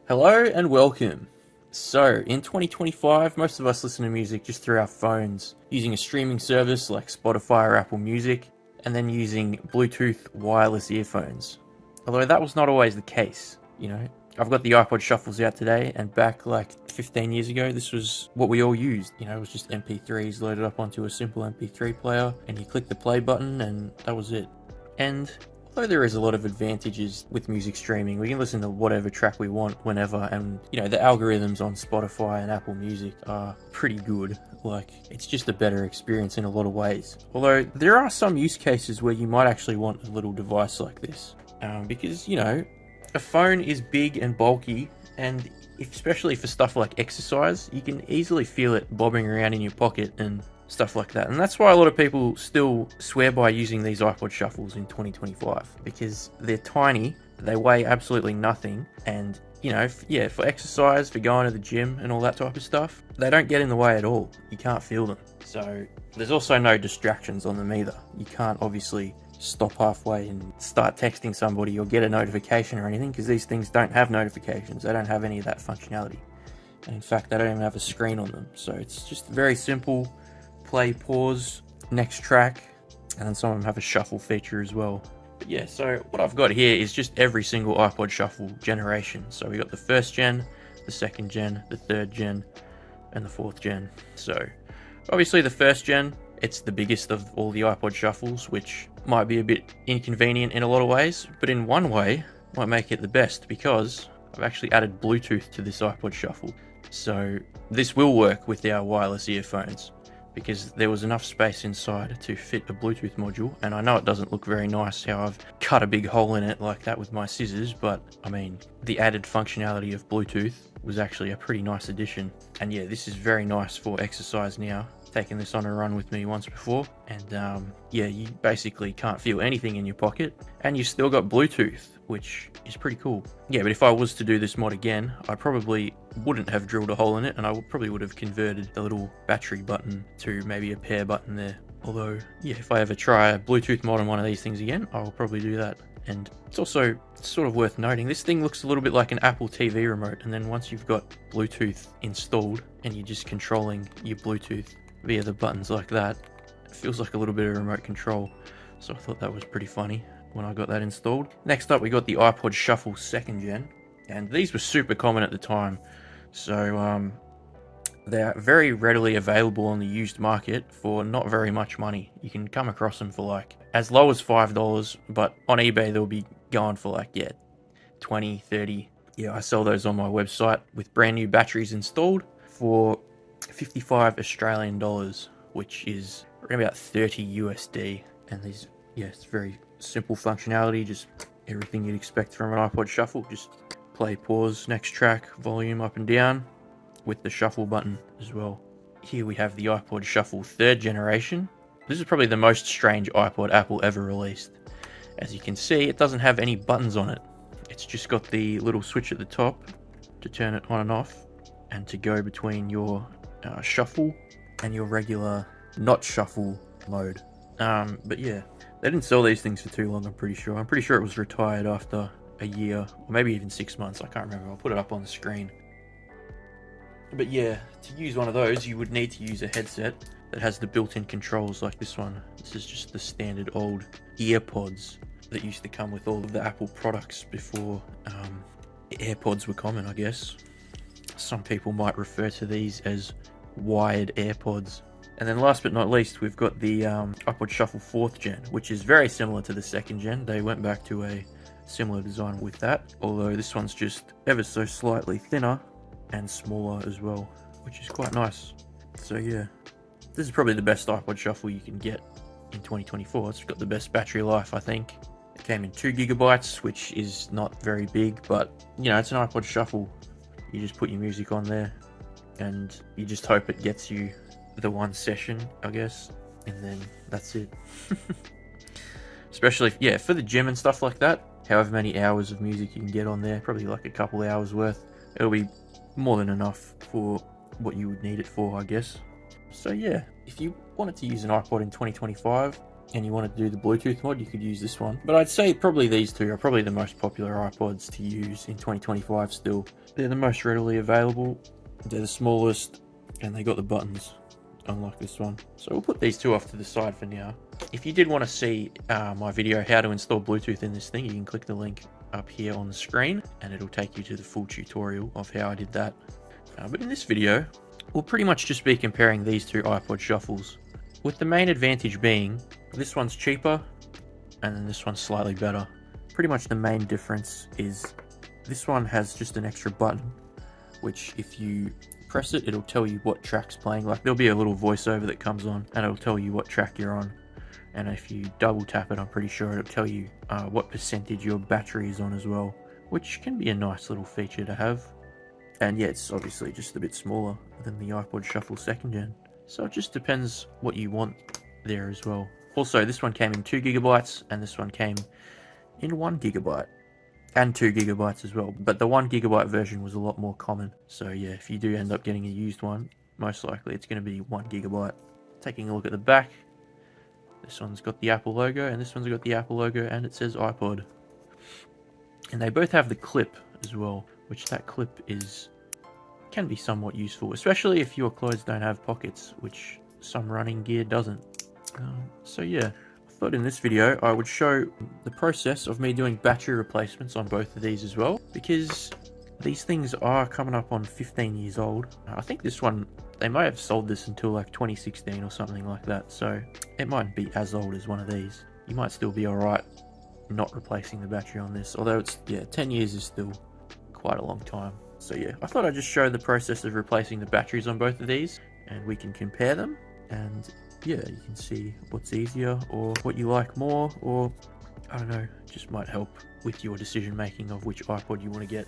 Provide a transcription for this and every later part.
Hello and welcome. So, in 2025, most of us listen to music just through our phones, using a streaming service like Spotify or Apple Music, and then using Bluetooth wireless earphones. Although that was not always the case, I've got the iPod shuffles out today, and back like 15 years ago, this was what we all used. It was just MP3s loaded up onto a simple MP3 player, and you click the play button, and that was it. And although there is a lot of advantages with music streaming, we can listen to whatever track we want whenever, and the algorithms on Spotify and Apple Music are pretty good. Like, it's just a better experience in a lot of ways. Although there are some use cases where you might actually want a little device like this, because a phone is big and bulky, and especially for stuff like exercise, you can easily feel it bobbing around in your pocket and stuff like that. And that's why a lot of people still swear by using these iPod shuffles in 2025, because they're tiny, they weigh absolutely nothing, and for exercise, for going to the gym and all that type of stuff, they don't get in the way at all. You can't feel them. So there's also no distractions on them either. You can't obviously stop halfway and start texting somebody or get a notification or anything, because these things don't have notifications. They don't have any of that functionality. And in fact, they don't even have a screen on them. So it's just very simple. Play, pause, next track, and then some of them have a shuffle feature as well. But yeah, so what I've got here is just every single iPod shuffle generation. So we got the first gen, the second gen, the third gen, and the fourth gen. So obviously the first gen, it's the biggest of all the iPod shuffles, which might be a bit inconvenient in a lot of ways, but in one way might make it the best, because I've actually added Bluetooth to this iPod shuffle. So this will work with our wireless earphones, because there was enough space inside to fit a Bluetooth module. And I know it doesn't look very nice how I've cut a big hole in it like that with my scissors, but I mean, the added functionality of Bluetooth was actually a pretty nice addition. And yeah, this is very nice for exercise now. Taken this on a run with me once before, and yeah, you basically can't feel anything in your pocket, and you've still got Bluetooth, which is pretty cool. Yeah, but if I was to do this mod again, I probably wouldn't have drilled a hole in it, and I probably would have converted the little battery button to maybe a pair button there. Although, yeah, if I ever try a Bluetooth mod on one of these things again, I will probably do that. And it's also sort of worth noting, this thing looks a little bit like an Apple TV remote, and then once you've got Bluetooth installed and you're just controlling your Bluetooth via the buttons like that, it feels like a little bit of remote control. So I thought that was pretty funny when I got that installed. Next up, we got the iPod Shuffle 2nd Gen, and these were super common at the time. So they're very readily available on the used market for not very much money. You can come across them for like as low as $5, but on eBay they'll be going for like, yeah, 20, 30. Yeah, I sell those on my website with brand new batteries installed for 55 Australian dollars, which is around about 30 USD. And these, yeah, it's very simple functionality, just everything you'd expect from an iPod Shuffle. Just play, pause, next track, volume up and down with the shuffle button as well. Here we have the iPod Shuffle 3rd generation. This is probably the most strange iPod Apple ever released. As you can see, it doesn't have any buttons on it. It's just got the little switch at the top to turn it on and off, and to go between your shuffle and your regular not shuffle mode. But yeah, they didn't sell these things for too long, I'm pretty sure. I'm pretty sure it was retired after a year, or maybe even 6 months, I can't remember. I'll put it up on the screen. But yeah, to use one of those, you would need to use a headset that has the built-in controls like this one. This is just the standard old EarPods that used to come with all of the Apple products before AirPods were common, I guess. Some people might refer to these as wired AirPods. And then last but not least, we've got the iPod Shuffle 4th Gen, which is very similar to the 2nd Gen. They went back to a similar design with that, although this one's just ever so slightly thinner and smaller as well, which is quite nice. So yeah, this is probably the best iPod Shuffle you can get in 2024. It's got the best battery life, I think. It came in 2 gigabytes, which is not very big, but it's an iPod Shuffle. You just put your music on there, and you just hope it gets you the one session, I guess, and then that's it. Especially, yeah, for the gym and stuff like that, however many hours of music you can get on there, probably like a couple hours worth, it'll be more than enough for what you would need it for, I guess. So yeah, if you wanted to use an iPod in 2025, and you want to do the Bluetooth mod, you could use this one. But I'd say probably these two are probably the most popular iPods to use in 2025 still. They're the most readily available, they're the smallest, and they got the buttons, unlike this one. So we'll put these two off to the side for now. If you did want to see my video how to install Bluetooth in this thing, you can click the link up here on the screen, and it'll take you to the full tutorial of how I did that. But in this video, we'll pretty much just be comparing these two iPod shuffles, with the main advantage being this one's cheaper and then this one's slightly better. Pretty much the main difference is this one has just an extra button, which if you press it, it'll tell you what track's playing. Like there'll be a little voiceover that comes on and it'll tell you what track you're on. And if you double tap it, I'm pretty sure it'll tell you what percentage your battery is on as well, which can be a nice little feature to have. And yeah, it's obviously just a bit smaller than the iPod Shuffle 2nd Gen. So it just depends what you want there as well. Also, this one came in 2 gigabytes and this one came in 1 gigabyte and 2 gigabytes as well. But the 1 gigabyte version was a lot more common. So yeah, if you do end up getting a used one, most likely it's going to be 1 gigabyte. Taking a look at the back, this one's got the Apple logo and this one's got the Apple logo and it says iPod. And they both have the clip as well, which that clip can be somewhat useful, especially if your clothes don't have pockets, which some running gear doesn't. So yeah, I thought in this video I would show the process of me doing battery replacements on both of these as well, because these things are coming up on 15 years old. I think this one, they might have sold this until like 2016 or something like that, so it mightn't be as old as one of these. You might still be alright not replacing the battery on this, although it's, yeah, 10 years is still quite a long time. So yeah, I thought I'd just show the process of replacing the batteries on both of these, and we can compare them, and yeah, you can see what's easier or what you like more, or I don't know, just might help with your decision making of which iPod you want to get.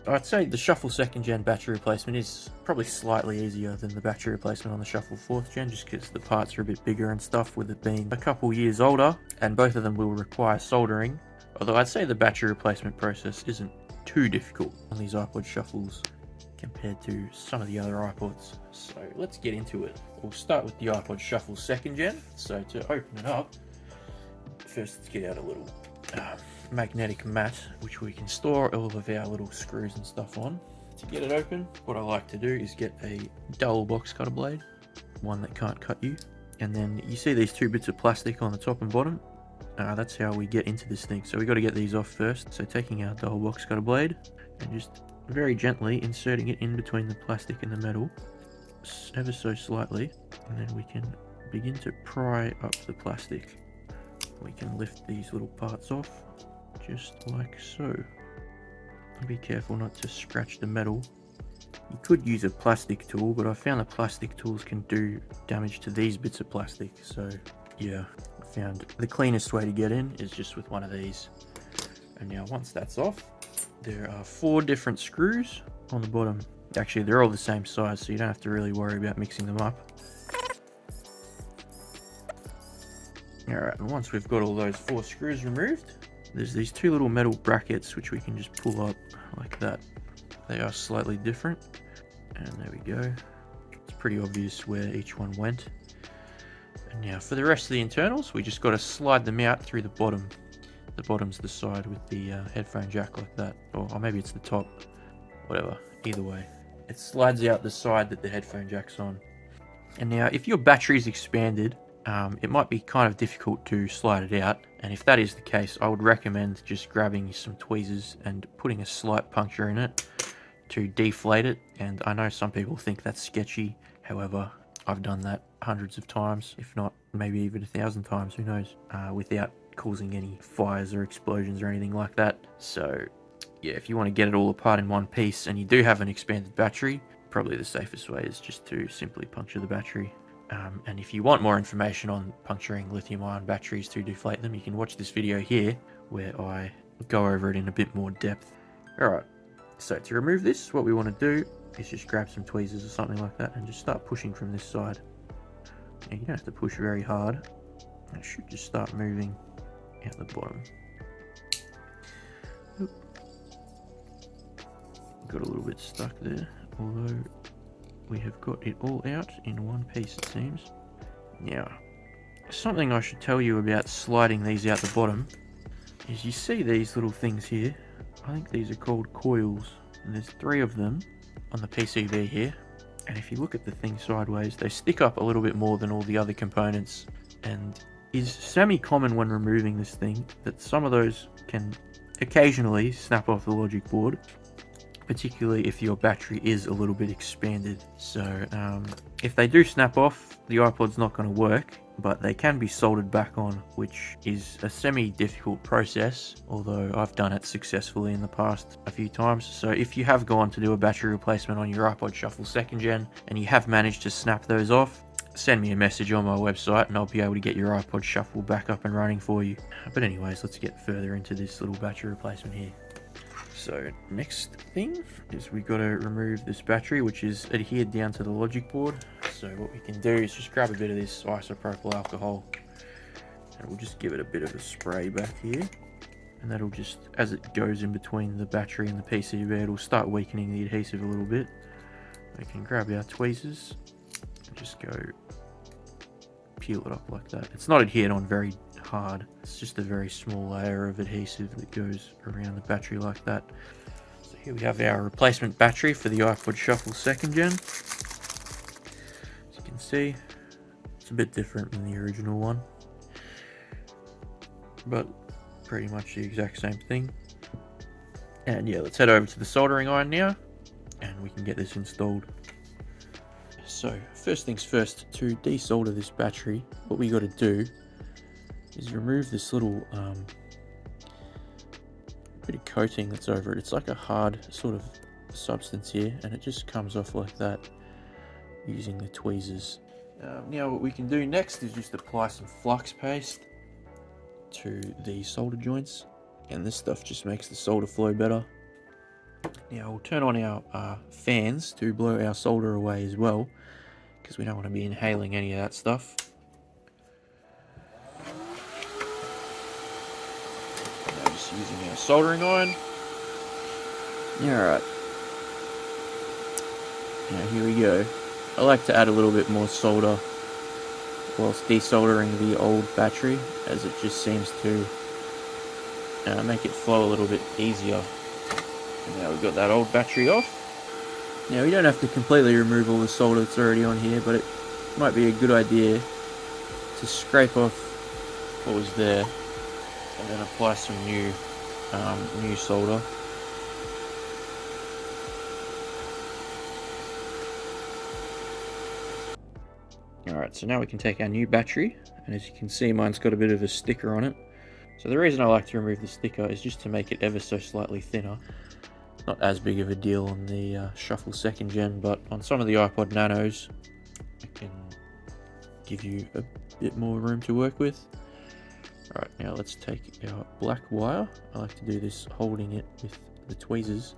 I'd say the Shuffle 2nd Gen battery replacement is probably slightly easier than the battery replacement on the Shuffle 4th Gen, just because the parts are a bit bigger and stuff, with it being a couple years older, and both of them will require soldering. Although I'd say the battery replacement process isn't too difficult on these iPod Shuffles compared to some of the other iPods. So let's get into it. We'll start with the iPod Shuffle 2nd Gen. So to open it up, first let's get out a little magnetic mat, which we can store all of our little screws and stuff on. To get it open, what I like to do is get a double box cutter blade, one that can't cut you, and then you see these two bits of plastic on the top and bottom. That's how we get into this thing. So we got to get these off first. So taking our double box cutter blade and just very gently inserting it in between the plastic and the metal, ever so slightly, and then we can begin to pry up the plastic. We can lift these little parts off just like so. Be careful not to scratch the metal. You could use a plastic tool, but I found that plastic tools can do damage to these bits of plastic. So yeah, I found the cleanest way to get in is just with one of these. And now once that's off, there are 4 different screws on the bottom. Actually, they're all the same size, so you don't have to really worry about mixing them up. Alright, and once we've got all those 4 screws removed, there's these 2 little metal brackets which we can just pull up like that. They are slightly different, and there we go. It's pretty obvious where each one went. And now for the rest of the internals, we just got to slide them out through the bottom. The bottom's the side with the headphone jack like that, or maybe it's the top, whatever, either way. It slides out the side that the headphone jack's on. And now if your battery's expanded, it might be kind of difficult to slide it out, and if that is the case, I would recommend just grabbing some tweezers and putting a slight puncture in it to deflate it. And I know some people think that's sketchy, however, I've done that hundreds of times, if not maybe even 1,000 times, who knows, without causing any fires or explosions or anything like that. So yeah, if you want to get it all apart in one piece and you do have an expanded battery, probably the safest way is just to simply puncture the battery. And if you want more information on puncturing lithium-ion batteries to deflate them, you can watch this video here where I go over it in a bit more depth. Alright, so to remove this, what we want to do is just grab some tweezers or something like that and just start pushing from this side. Now, you don't have to push very hard. It should just start moving out the bottom. Oop. Got a little bit stuck there, although we have got it all out in one piece, it seems. Now, Something I should tell you about sliding these out the bottom is you see these little things here. I think these are called coils, and there's 3 of them on the PCB here. And if you look at the thing sideways, they stick up a little bit more than all the other components, and is semi-common when removing this thing that some of those can occasionally snap off the logic board, particularly if your battery is a little bit expanded. So if they do snap off, the iPod's not going to work, but they can be soldered back on, which is a semi-difficult process, although I've done it successfully in the past a few times. So if you have gone to do a battery replacement on your iPod Shuffle 2nd Gen and you have managed to snap those off, send me a message on my website and I'll be able to get your iPod Shuffle back up and running for you. But anyways, let's get further into this little battery replacement here. So next thing is we've got to remove this battery, which is adhered down to the logic board. So what we can do is just grab a bit of this isopropyl alcohol and we'll just give it a bit of a spray back here, and that'll just, as it goes in between the battery and the PCB, it'll start weakening the adhesive a little bit. We can grab our tweezers and just go peel it up like that. It's not adhered on very hard, it's just a very small layer of adhesive that goes around the battery like that. So here we have our replacement battery for the iPod Shuffle 2nd Gen. As you can see, it's a bit different than the original one, but pretty much the exact same thing. And yeah, let's head over to the soldering iron now and we can get this installed. So first things first, to desolder this battery, what we got to do is remove this little bit of coating that's over it. It's like a hard sort of substance here, and it just comes off like that using the tweezers. Now what we can do next is just apply some flux paste to the solder joints, and this stuff just makes the solder flow better. Now we'll turn on our fans to blow our solder away as well, because we don't want to be inhaling any of that stuff. Now just using our soldering iron. Alright. Now here we go. I like to add a little bit more solder whilst desoldering the old battery, as it just seems to make it flow a little bit easier. And now we've got that old battery off. Now we don't have to completely remove all the solder that's already on here, but it might be a good idea to scrape off what was there and then apply some new solder. Alright, so now we can take our new battery, and as you can see, mine's got a bit of a sticker on it. So the reason I like to remove the sticker is just to make it ever so slightly thinner. Not as big of a deal on the Shuffle 2nd Gen, but on some of the iPod Nanos, it can give you a bit more room to work with. Alright, now let's take our black wire. I like to do this holding it with the tweezers,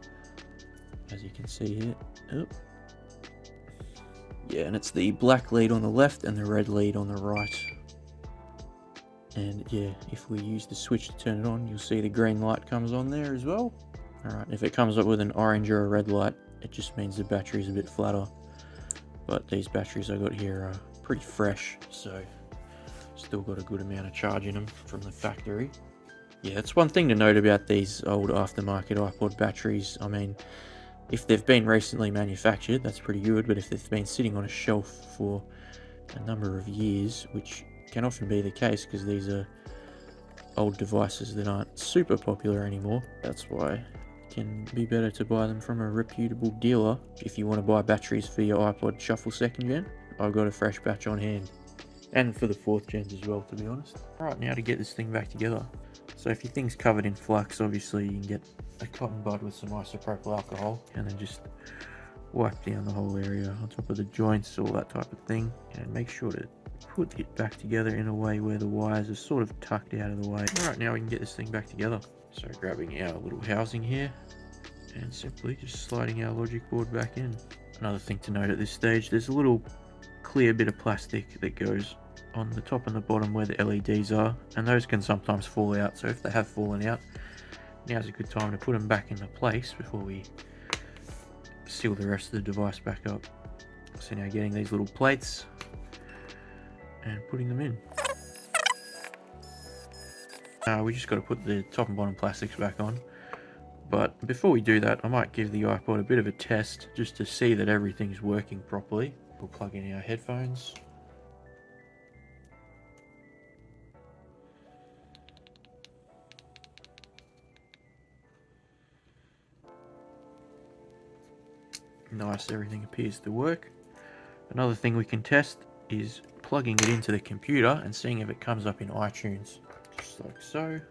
as you can see here. Oh. Yeah, and it's the black lead on the left and the red lead on the right. And yeah, if we use the switch to turn it on, you'll see the green light comes on there as well. Alright, if it comes up with an orange or a red light, it just means the battery's a bit flatter. But these batteries I got here are pretty fresh, so still got a good amount of charge in them from the factory. Yeah, it's one thing to note about these old aftermarket iPod batteries. I mean, if they've been recently manufactured, that's pretty good, but if they've been sitting on a shelf for a number of years, which can often be the case because these are old devices that aren't super popular anymore, that's why it can be better to buy them from a reputable dealer. If you want to buy batteries for your iPod Shuffle 2nd Gen, I've got a fresh batch on hand. And for the 4th gens as well, to be honest. Alright, now to get this thing back together. So if your thing's covered in flux, obviously you can get a cotton bud with some isopropyl alcohol and then just wipe down the whole area on top of the joints, all that type of thing, and make sure to put it back together in a way where the wires are sort of tucked out of the way. Alright, now we can get this thing back together. So grabbing our little housing here and simply just sliding our logic board back in. Another thing to note at this stage, there's a little clear bit of plastic that goes on the top and the bottom where the LEDs are, and those can sometimes fall out. So if they have fallen out, now's a good time to put them back into place before we seal the rest of the device back up. So now getting these little plates and putting them in. we just got to put the top and bottom plastics back on. But before we do that, I might give the iPod a bit of a test just to see that everything's working properly. We'll plug in our headphones. Nice, everything appears to work. Another thing we can test is plugging it into the computer and seeing if it comes up in iTunes. Just like so.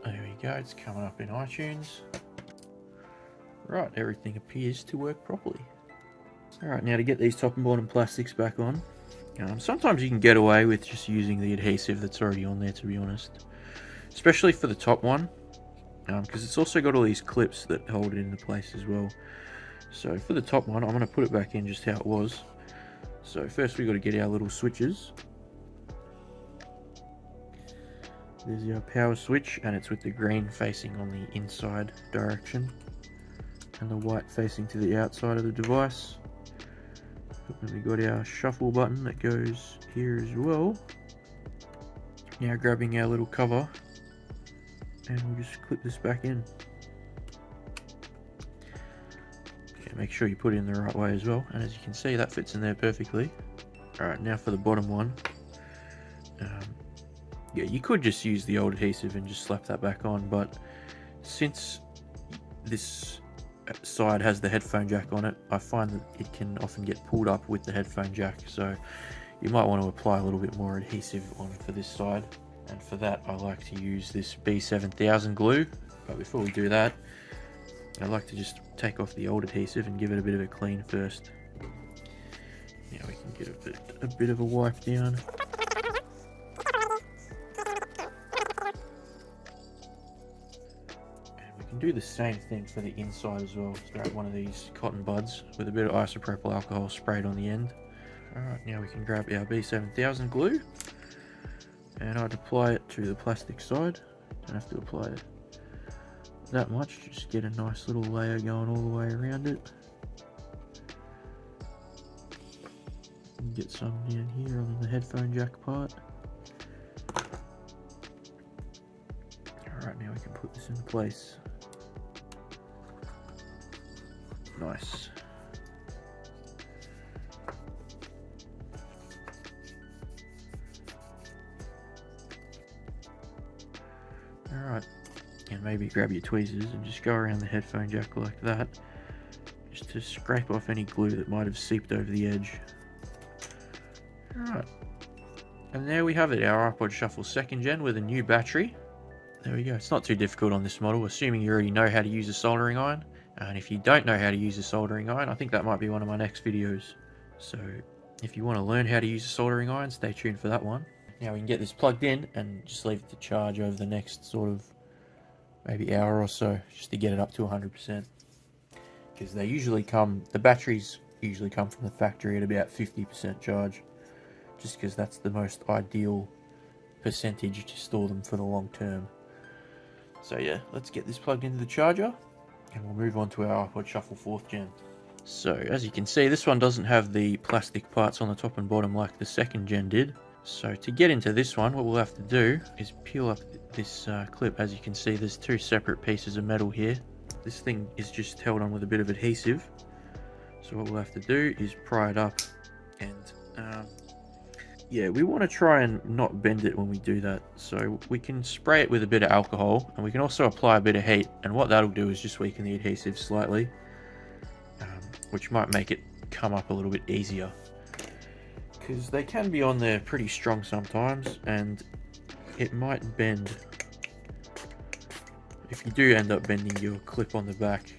There we go, it's coming up in iTunes. Right, everything appears to work properly. Alright, now to get these top and bottom plastics back on. Sometimes you can get away with just using the adhesive that's already on there, to be honest. Especially for the top one. Because it's also got all these clips that hold it into place as well. So for the top one, I'm going to put it back in just how it was. So first we've got to get our little switches. There's our power switch, and it's with the green facing on the inside direction and the white facing to the outside of the device. And we've got our shuffle button that goes here as well. Now grabbing our little cover, and we'll just clip this back in. Okay, make sure you put it in the right way as well, and as you can see, that fits in there perfectly. Alright, now for the bottom one. Yeah, you could just use the old adhesive and just slap that back on, but since this side has the headphone jack on it, I find that it can often get pulled up with the headphone jack, so you might want to apply a little bit more adhesive on for this side. And for that, I like to use this B7000 glue. But before we do that, I like to just take off the old adhesive and give it a bit of a clean first. Now we can get a bit of a wipe down. And we can do the same thing for the inside as well. Just grab one of these cotton buds with a bit of isopropyl alcohol sprayed on the end. Alright, now we can grab our B7000 glue. And I'd apply it to the plastic side. Don't have to apply it that much, just get a nice little layer going all the way around it. And get some down here on the headphone jack part. Alright, now we can put this into place. Nice. Alright, and maybe grab your tweezers and just go around the headphone jack like that, just to scrape off any glue that might have seeped over the edge. Alright, and there we have it, our iPod Shuffle 2nd Gen with a new battery. There we go, it's not too difficult on this model, assuming you already know how to use a soldering iron. And if you don't know how to use a soldering iron, I think that might be one of my next videos. So if you want to learn how to use a soldering iron, stay tuned for that one. Now we can get this plugged in and just leave it to charge over the next sort of maybe hour or so, just to get it up to 100%. Because they usually come, the batteries usually come from the factory at about 50% charge, just because that's the most ideal percentage to store them for the long term. So yeah, let's get this plugged into the charger, and we'll move on to our iPod Shuffle 4th Gen. So as you can see, this one doesn't have the plastic parts on the top and bottom like the 2nd Gen did. So to get into this one, what we'll have to do is peel up this clip. As you can see, there's two separate pieces of metal here. This thing is just held on with a bit of adhesive. So what we'll have to do is pry it up, and yeah, we want to try and not bend it when we do that. So we can spray it with a bit of alcohol, and we can also apply a bit of heat, and what that'll do is just weaken the adhesive slightly, which might make it come up a little bit easier. Because they can be on there pretty strong sometimes, and it might bend. If you do end up bending your clip on the back,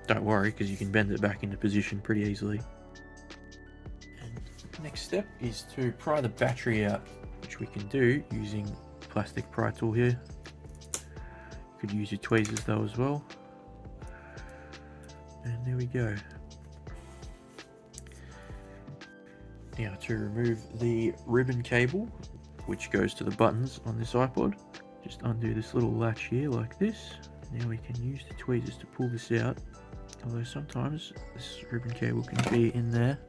don't worry, because you can bend it back into position pretty easily. And the next step is to pry the battery out, which we can do using the plastic pry tool here. You could use your tweezers though as well. And there we go. Now to remove the ribbon cable, which goes to the buttons on this iPod, just undo this little latch here like this. Now we can use the tweezers to pull this out, although sometimes this ribbon cable can be in there.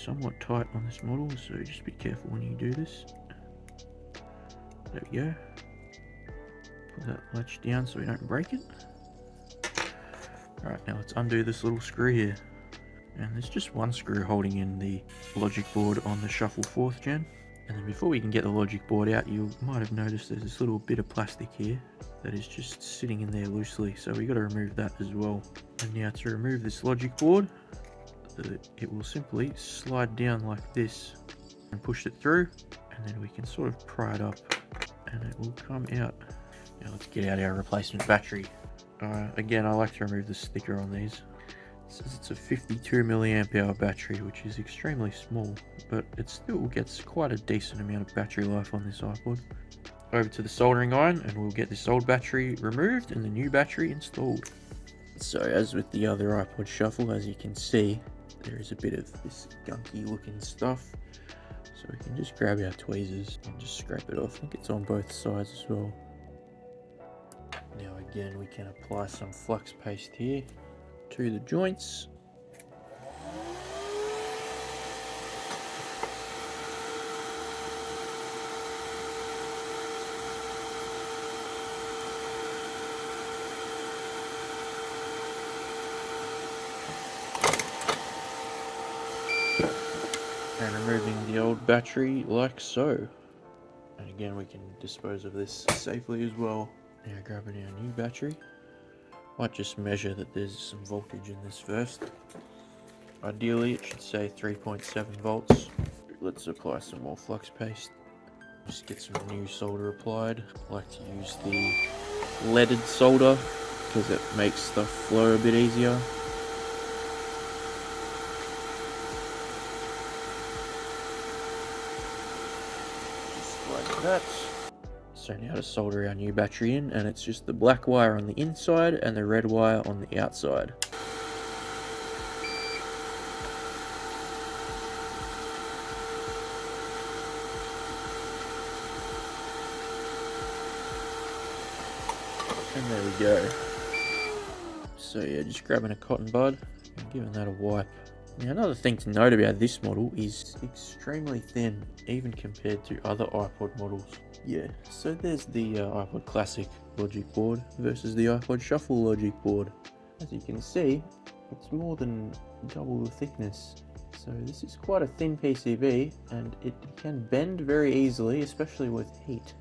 somewhat tight on this model, so just be careful when you do this. There we go. Put that latch down so we don't break it. Alright, now let's undo this little screw here. And there's just one screw holding in the logic board on the Shuffle 4th gen. And then before we can get the logic board out, you might have noticed there's this little bit of plastic here that is just sitting in there loosely, so we got to remove that as well. And now to remove this logic board, it will simply slide down like this and push it through, and then we can sort of pry it up and it will come out. Now let's get out our replacement battery. Again, I like to remove the sticker on these. It says it's a 52 milliamp hour battery, which is extremely small, but it still gets quite a decent amount of battery life on this iPod. Over to the soldering iron, and we'll get this old battery removed and the new battery installed. So as with the other iPod Shuffle, as you can see, there is a bit of this gunky looking stuff. So we can just grab our tweezers and just scrape it off. I think it's on both sides as well. Now again, we can apply some flux paste here to the joints. And removing the old battery like so. And again, we can dispose of this safely as well. Now grabbing our new battery. Might just measure that there's some voltage in this first. Ideally it should say 3.7 volts. Let's apply some more flux paste. Just get some new solder applied. I like to use the leaded solder because it makes stuff flow a bit easier. Just like that. So now to solder our new battery in, and it's just the black wire on the inside and the red wire on the outside. And there we go. So yeah, just grabbing a cotton bud and giving that a wipe. Now another thing to note about this model is extremely thin, even compared to other iPod models. Yeah, so there's the iPod Classic logic board versus the iPod Shuffle logic board. As you can see, it's more than double the thickness. So this is quite a thin PCB, and it can bend very easily, especially with heat.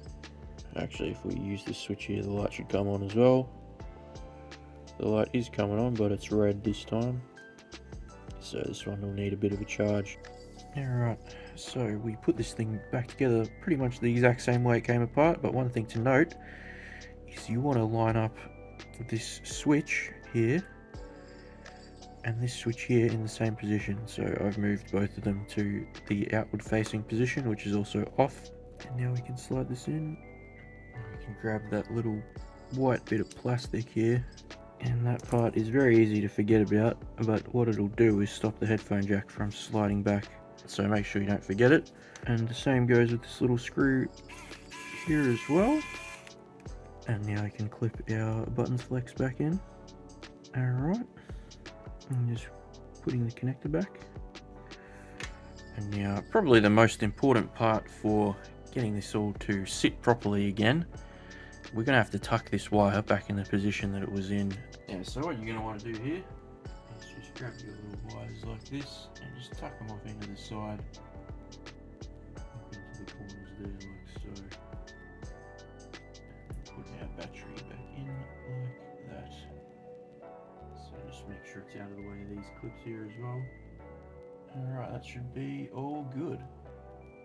Actually, if we use this switch here, the light should come on as well. The light is coming on, but it's red this time. So this one will need a bit of a charge. Alright, so we put this thing back together pretty much the exact same way it came apart, but one thing to note is you want to line up this switch here and this switch here in the same position. So I've moved both of them to the outward facing position, which is also off. And now we can slide this in. We can grab that little white bit of plastic here. And that part is very easy to forget about, but what it'll do is stop the headphone jack from sliding back. So make sure you don't forget it. And the same goes with this little screw here as well. And now I can clip our buttons flex back in. Alright. And just putting the connector back. And now probably the most important part for getting this all to sit properly again, we're going to have to tuck this wire back in the position that it was in. Yeah, so what you're going to want to do here is just grab your little wires like this and just tuck them off into the side, up into the corners there like so. And put our battery back in like that. So just make sure it's out of the way of these clips here as well. Alright, that should be all good.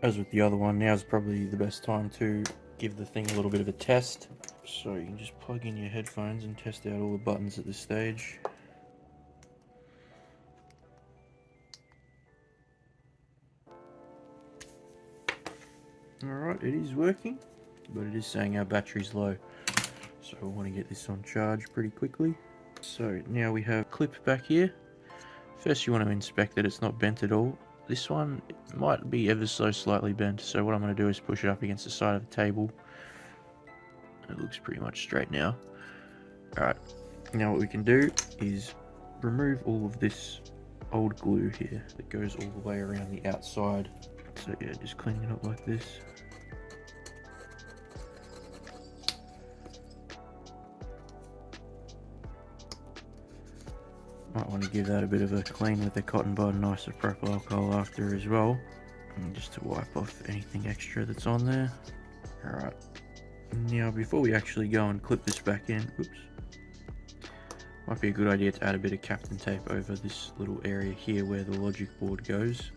As with the other one, now's probably the best time to give the thing a little bit of a test. So you can just plug in your headphones and test out all the buttons at this stage. Alright, it is working, but it is saying our battery's low. So we want to get this on charge pretty quickly. So now we have a clip back here. First you want to inspect that it's not bent at all. This one might be ever so slightly bent, so what I'm going to do is push it up against the side of the table. It looks pretty much straight now. Alright, now what we can do is remove all of this old glue here that goes all the way around the outside. So yeah, just cleaning it up like this. Might want to give that a bit of a clean with the cotton bud and isopropyl alcohol after as well. And just to wipe off anything extra that's on there. Alright. Now before we actually go and clip this back in, oops. Might be a good idea to add a bit of Captain tape over this little area here where the logic board goes.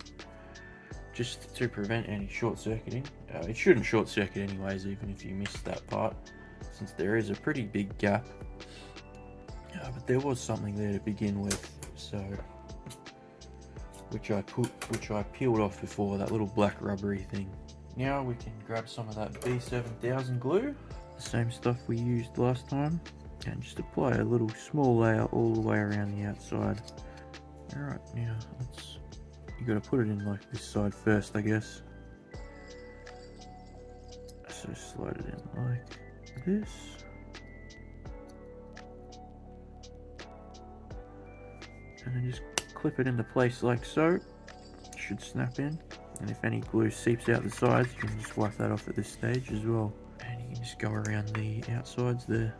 Just to prevent any short circuiting. It shouldn't short circuit anyways, even if you missed that part, since there is a pretty big gap. But there was something there to begin with, so which I peeled off before, that little black rubbery thing. Now we can grab some of that B7000 glue, the same stuff we used last time, and just apply a little small layer all the way around the outside. Alright, now you gotta put it in like this side first, I guess. So slide it in like this. And then just clip it into place like so. It should snap in. And if any glue seeps out the sides, you can just wipe that off at this stage as well. And you can just go around the outsides there.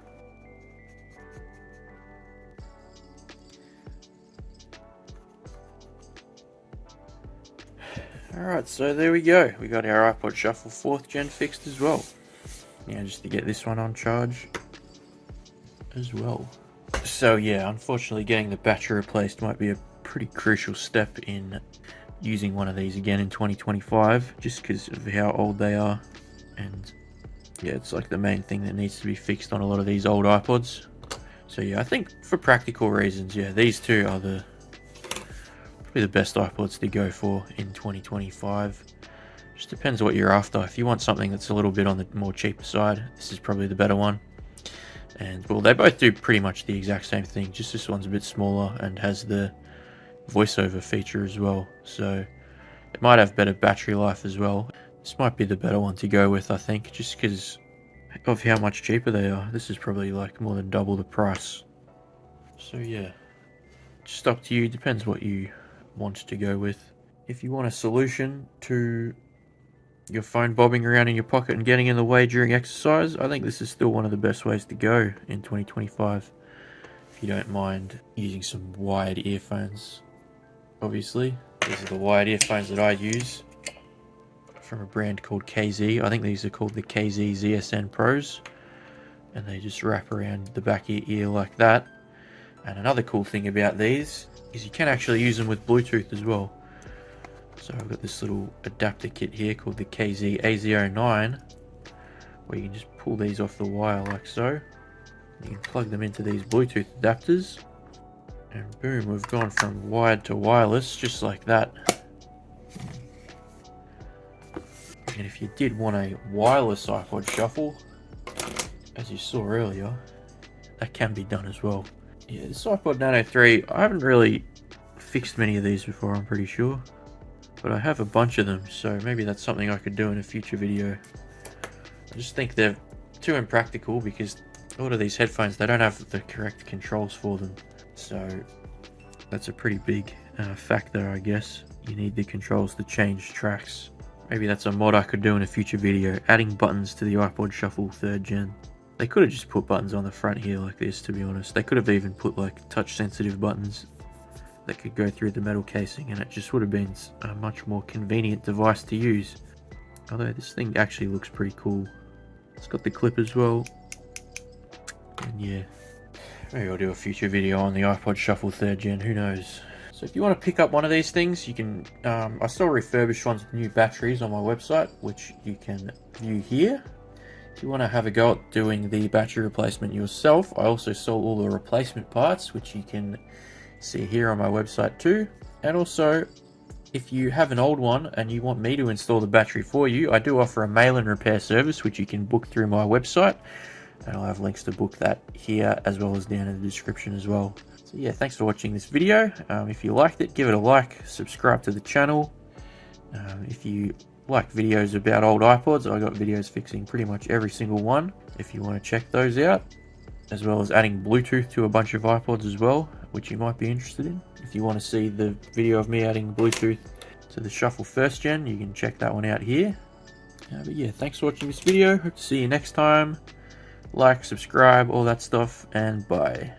Alright, so there we go. We got our iPod Shuffle 4th gen fixed as well. Now just to get this one on charge as well. So yeah, unfortunately getting the battery replaced might be a pretty crucial step in using one of these again in 2025, just because of how old they are. And yeah, it's like the main thing that needs to be fixed on a lot of these old iPods. So yeah, I think for practical reasons, yeah, these two are probably the best iPods to go for in 2025. Just depends what you're after. If you want something that's a little bit on the more cheaper side, this is probably the better one. And well, they both do pretty much the exact same thing, just this one's a bit smaller and has the voiceover feature as well, so it might have better battery life as well. This might be the better one to go with, I think, just because of how much cheaper they are. This is probably like more than double the price. So yeah, just up to you, depends what you want to go with. If you want a solution to your phone bobbing around in your pocket and getting in the way during exercise, I think this is still one of the best ways to go in 2025. If you don't mind using some wired earphones. Obviously, these are the wired earphones that I use from a brand called KZ. I think these are called the KZ ZSN Pros, and they just wrap around the back of your ear like that. And another cool thing about these is you can actually use them with Bluetooth as well. So I've got this little adapter kit here called the KZ A09, where you can just pull these off the wire like so. You can plug them into these Bluetooth adapters, and boom, we've gone from wired to wireless just like that. And if you did want a wireless iPod Shuffle, as you saw earlier, that can be done as well. Yeah, this iPod Nano 3, I haven't really fixed many of these before, I'm pretty sure. But I have a bunch of them, so maybe that's something I could do in a future video. I just think they're too impractical because a lot of these headphones, they don't have the correct controls for them. So that's a pretty big factor, I guess. You need the controls to change tracks. Maybe that's a mod I could do in a future video, adding buttons to the iPod Shuffle 3rd gen. They could have just put buttons on the front here like this, to be honest. They could have even put like touch sensitive buttons that could go through the metal casing, and it just would have been a much more convenient device to use. Although this thing actually looks pretty cool. It's got the clip as well. And yeah, maybe I'll do a future video on the iPod Shuffle 3rd gen, who knows. So if you want to pick up one of these things, you can, I sell refurbished ones with new batteries on my website, which you can view here. If you want to have a go at doing the battery replacement yourself, I also sell all the replacement parts, which you can see here on my website too. And also, if you have an old one and you want me to install the battery for you, I do offer a mail and repair service, which you can book through my website. And I'll have links to book that here as well as down in the description as well. So yeah, thanks for watching this video. If you liked it, give it a like, subscribe to the channel. If you like videos about old iPods, I got videos fixing pretty much every single one if you want to check those out, as well as adding Bluetooth to a bunch of iPods as well, which you might be interested in. If you want to see the video of me adding Bluetooth to the Shuffle 1st Gen, you can check that one out here. But yeah, thanks for watching this video. Hope to see you next time. Like, subscribe, all that stuff, and bye.